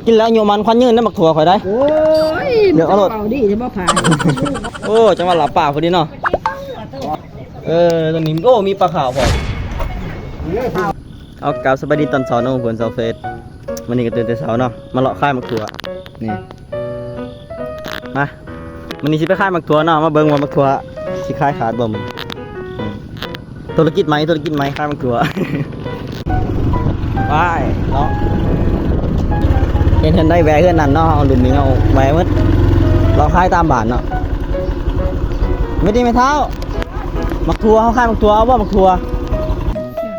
กินแล้วโยมันควันยืนน้ำหมักถั่วข่อยได้โอ้ยเดี๋ยวเอารถ เบาดิจะบ่ผ่าน โอ้จังหวัดหลับป่าพอดีเนาะตอนนี้โอ้มีปลาขาวพอเอากาวสบายดีตอนเช้าเนาะเพื่อนเช้าเฟสวันนี้ก็ตื่นแต่เช้าเนาะมาเลาะค่ายหมักถั่วนี่มาวันนี้สิไปค่ายหมักถั่วเนาะมาเบิ่งว่าหมักถั่วสิค่ายขาดบ่มึงธุรกิจไหมค่ายหมักถั่ว ไปเนาะเห็นได้แหวะเพื่อนนั่นเนาะเอาดุมนี้เอาแหวะมืดเราค่ายตามบ้านเนาะไม่ดีไม่เท้าหมักถั่วเขาค่ายหมักถั่วเอาว่าหมักถั่ว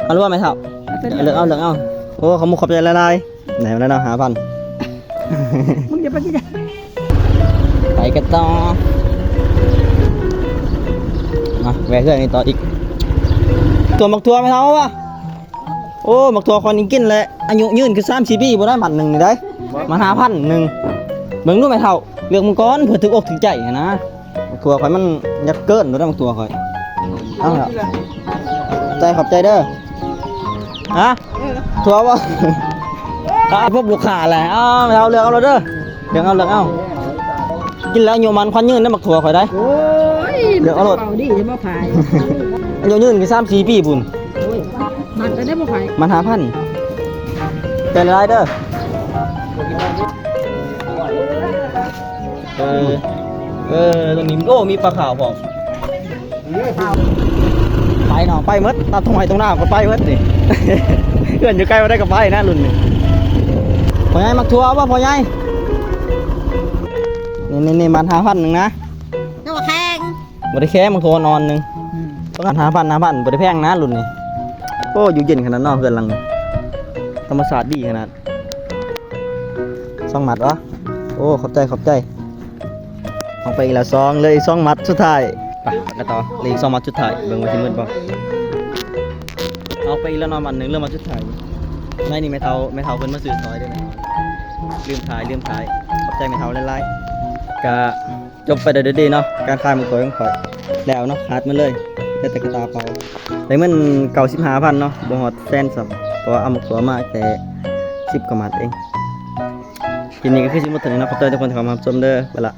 เอาหรือว่าไม่เท้าเหลืองเอาโอ้เขามุขขอบใจละลายไหนมาแล้วเนาะ5,000 มึงจะไปที่ไหน ไปกันต่อมาแหวะเพื่อนนี่ต่ออีกตัวหมักถั่วไม่เท้าวะโอ้หมักถั่วคนนี้กินเลยอายุยืนคือ3-4 ปีบ่ได้1,000นี่ได้มา5,000เบิ่งดูไม่เท่าเลือกมังกรเพื่อถึกอกถึกใจนะหมักถั่วข่อยมันยักเกินดูได้หมักถั่วข่อยเอาล่ะใจขอบใจเด้อฮะถั่วบ่พวกลูกค้าแหละไม่เท่าเลือกเอาเด้อเลือกเอากินแล้วโยมันควันยืนได้หมักถั่วข่อยได้ โอ้ย เดี๋ยวเอารถ เบาดิจะบ่ผ่าน อายุยืนคือ3-4 ปีพุ่น โอ้ยมันจะได้บ่ผ่าน มัน5,000ใจละลายเด้อตรงนี้โอ้มีปลาขาวพร้อมไปเนาะไปหมดตัดตรงไหนตรงหน้าก็ไปหมดนี่ เพื่อนอยู่ใกล้มาได้กับไปนะรุ่นนี้พ่อใหญ่มักทัวร์ป่ะพ่อใหญ่นี่มัน5,000นะ ตัวแข็ง บ่ได้แค่มักทัวร์นอนนึงต้องการ5,000บ่ได้แพงนะรุ่นนี้โอ้อยู่เย็นขนาดนอกเพื่อนหลังธรรมศาสตร์ดีขนาด2 หมัดวะโอ้ขอบใจเอาไปอีกแล้ว2เลย2 หมัดสุดท้ายไปกันต่อเลยอีก2 หมัดสุดท้ายเบิ่งว่าสิมืดบ่เอาไปอีกแล้วนอนมันนึงเริ่มมาสุดท้ายไม่นี่ไม่เท่าเพิ่นมาซื้อซอยด้วยนะลืมถ่ายขอบใจไม่เท่าหลายๆก็จบไปได้ดีเนาะการขายมันตัวของข่อยแล้วเนาะขาดมาเลยแต่กระตาเปล่าได้มัน95,000เนาะบ่ฮอดแสนซ้ํเพราะว่าเอามาตัวมาแต่10 กว่าหมัดเองทีนี้ก็คือสิหมดเท่านี้เนาะขอบใจทุกคนที่เข้ามารับชมเด้อไปละ